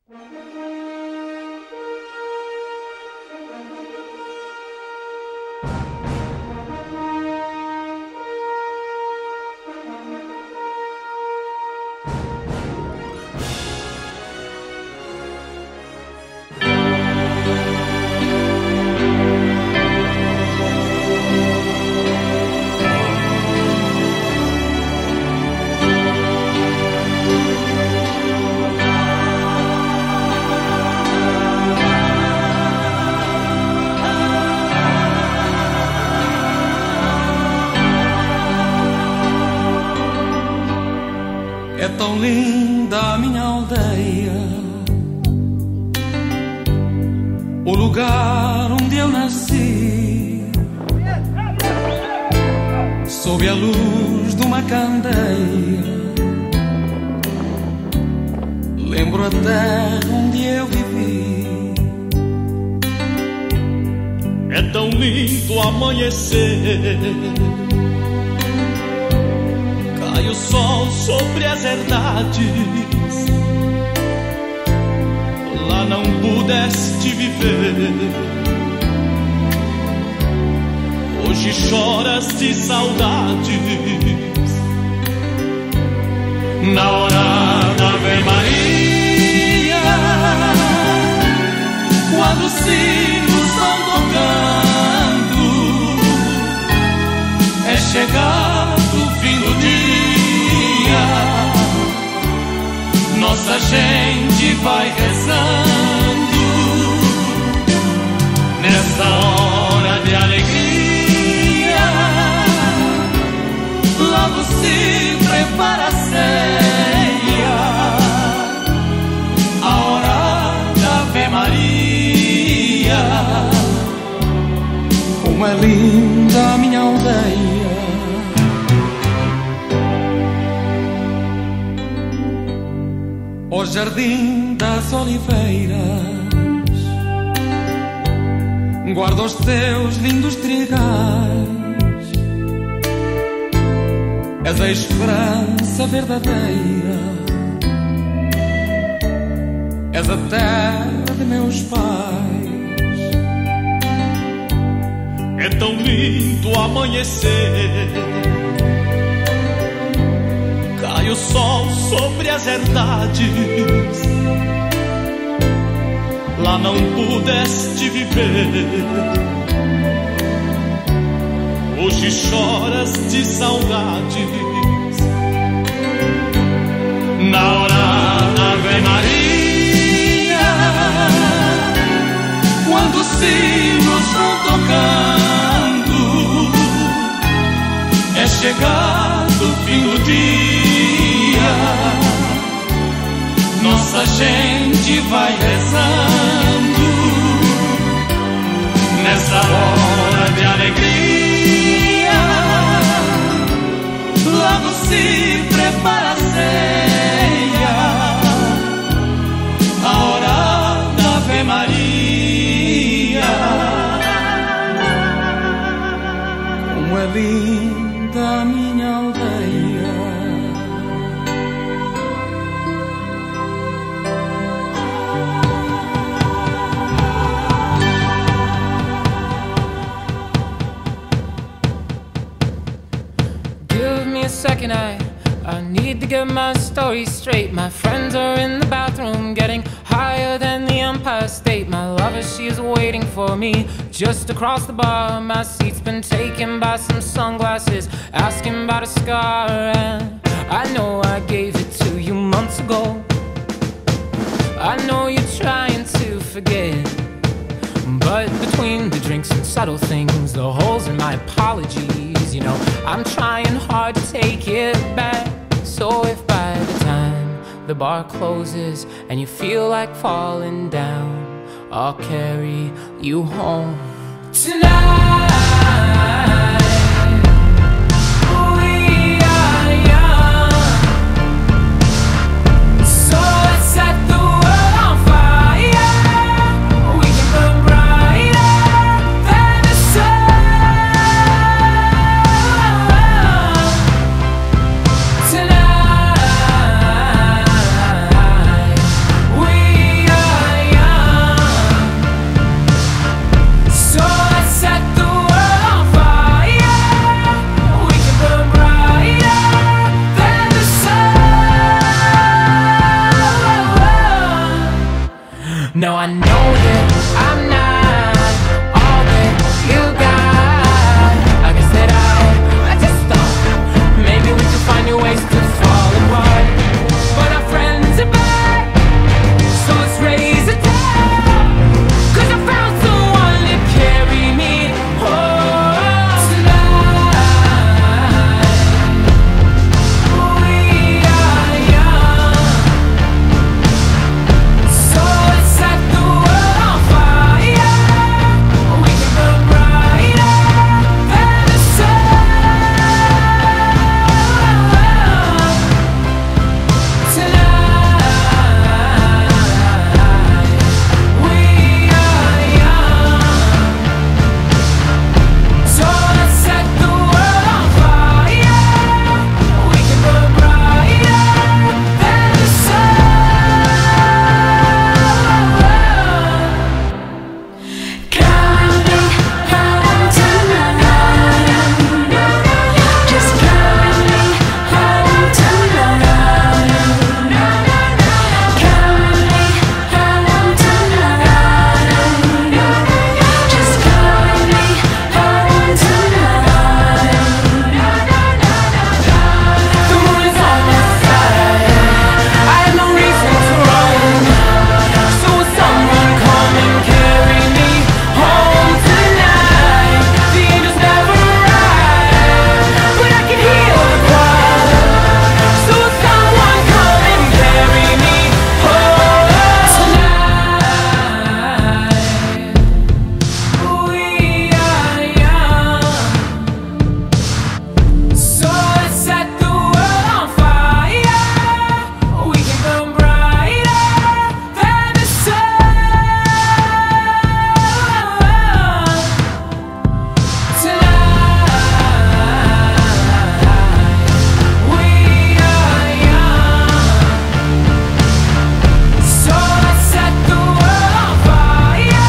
É tão linda a minha aldeia, o lugar onde eu nasci, sob a luz de uma candeia. Lembro a terra onde eu vivi. É tão lindo amanhecer, cai o sol sobre as herdades. Lá não pudeste viver, hoje choras de saudades. Na hora da Ave Maria, quando os sinos estão tocando, é chegado o fim do dia. Nossa gente vai rezando nessa hora de alegria. Logo se prepara a ceia, a hora da Ave Maria. Como é linda a minha aldeia, o jardim das oliveiras, guarda os teus lindos trigais. És a esperança verdadeira, és a terra de meus pais. É tão lindo amanhecer, cai o sol sobre as herdades. Lá não pudeste viver, hoje choras de saudades. Na hora da Ave Maria, quando os sinos vão tocando, é chegado o fim do dia. Nossa gente vai rezando nessa hora de alegria. Logo se prepara a ceia, a hora da Ave Maria. Como é linda a minha aldeia, second, I need to get my story straight. My friends are in the bathroom getting higher than the Empire State. My lover, she's waiting for me just across the bar. My seat's been taken by some sunglasses asking about a scar, and I know I gave it to you months ago. I know you're trying to forget, but between the drinks and subtle things, the holes in my apologies, you know, I'm trying hard to take it back. So if by the time the bar closes and you feel like falling down, I'll carry you home tonight. We No, I know that I'm not all that you got. I guess that I just thought maybe we could find new ways to fall apart. But our friends are back, so let's raise a toast. 'Cause I found someone to carry me home tonight. We are young, so let's set the world on fire. We can burn brighter than the sun tonight. We are young, so let's set the world on fire. We can burn brighter than the sun. Count me home tonight. Just count me home tonight. Count me home tonight. Just count me home tonight. The moon is on my side. I have no reason to run. So will someone come and carry me home tonight? The angels never arrive, but I can hear the choir. So will someone come and carry me home tonight? We are young, so let's set the world on fire. We can burn brighter than the sun tonight. We are young, so let's set the world on fire.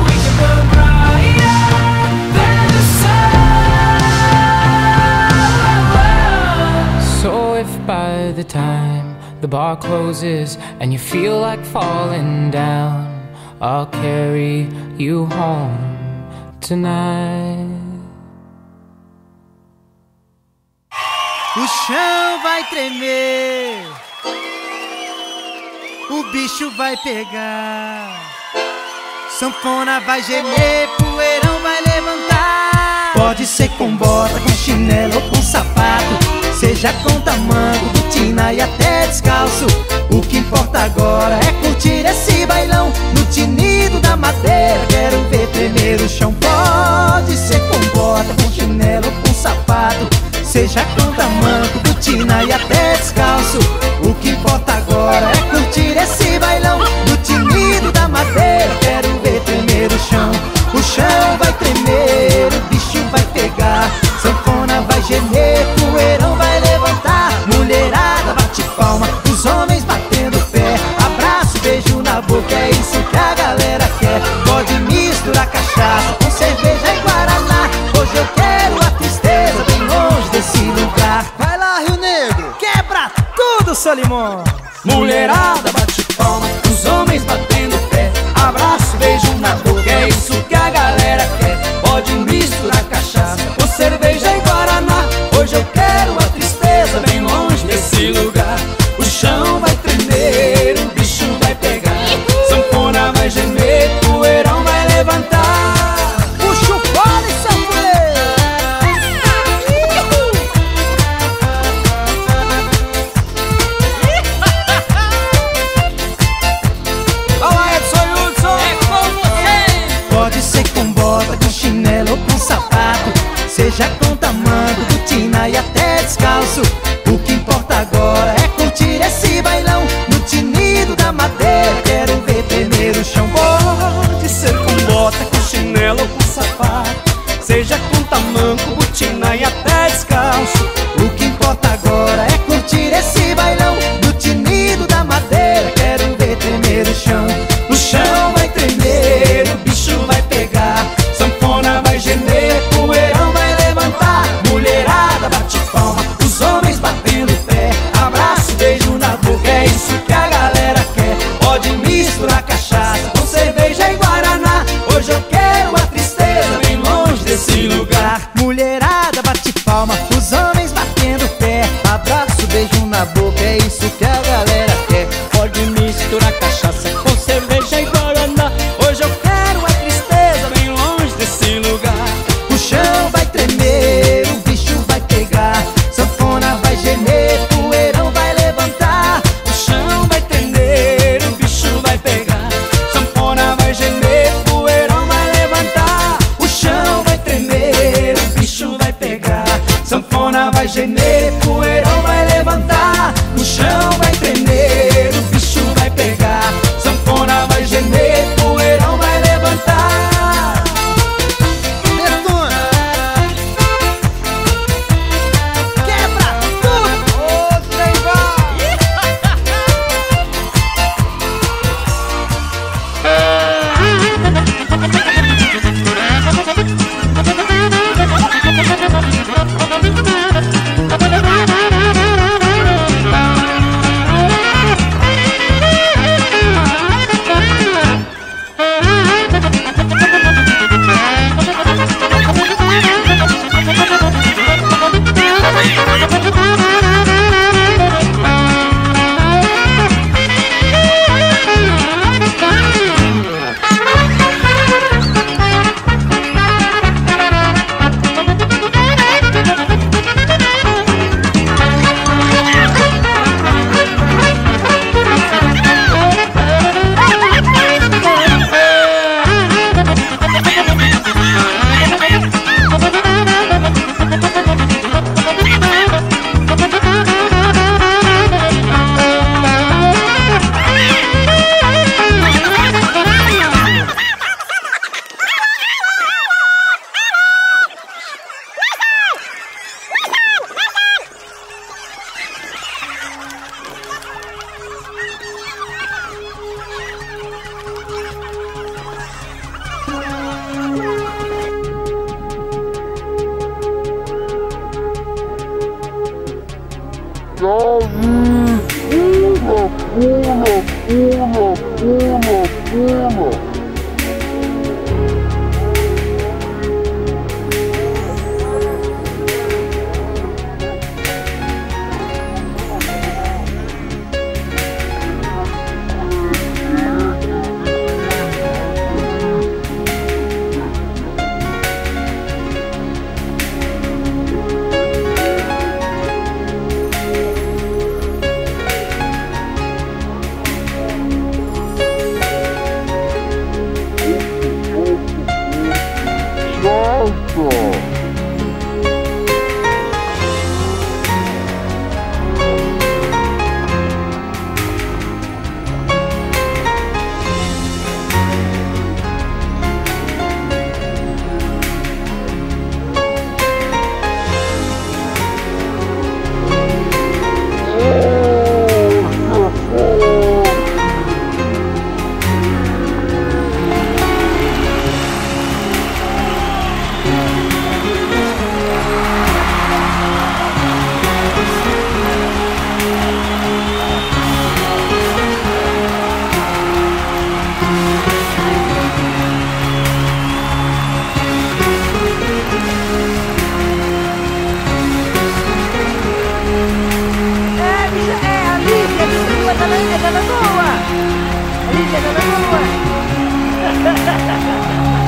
We can burn brighter than the sun. So if by the time the bar closes and you feel like falling down, I'll carry you home tonight. O chão vai tremer, o bicho vai pegar, sanfona vai gemer, poeirão vai levantar. Pode ser com bota, com chinelo ou com sapato, seja com tamanco, botina e até descalço. O que importa agora é curtir esse bailão no tinido da madeira. Quero ver tremer o chão. Pode ser com bota, com chinelo ou com sapato, seja com tamanco, botina e até descalço. O que importa agora é curtir esse bailão no tinido da madeira. Quero ver tremer o chão. O chão vai tremer, o bicho vai pegar, sanfona vai gemer, poeirão vai levantar. Mulherada bate palma, os homens batendo pé, abraço, beijo na boca, é isso que a galera quer. Pode misturar cachaça com cerveja e guaraná. Hoje eu quero a tristeza bem longe desse lugar. Vai lá, Rio Negro, quebra tudo, Solimão. Mulherada bate palma, os homens batendo pé, abraço, beijo na boca, é isso que a galera quer. Pode misturar cachaça com cerveja e guaraná. Hoje eu quero a tristeza bem longe desse lugar. O chão vai tremer, o bicho vai pegar, sanfona vai gemer, poeirão vai levantar. Puxa o fole, sanfoneiro! Olá, Edson Hudson! É com você! Pode ser com bota, com chinelo ou com sapato, seja com tamanco, botina e até descalço. O que importa agora é curtir esse bailão no tinido da madeira. Quero ver tremer o chão. Pode ser com bota, com chinelo ou com sapato, seja com tamanco, botina e até descalço. O que importa agora é curtir esse bailão no tinido da madeira. Quero ver tremer o chão. O chão vai tremer, o bicho vai pegar, sanfona vai gemer, poeirão vai levantar. Mulherada bate palma, os homens batendo pé, abraço, beijo na boca, é isso que a galera quer. Pode misturar cachaça Lívia tá na boa! A Lívia tá na boa!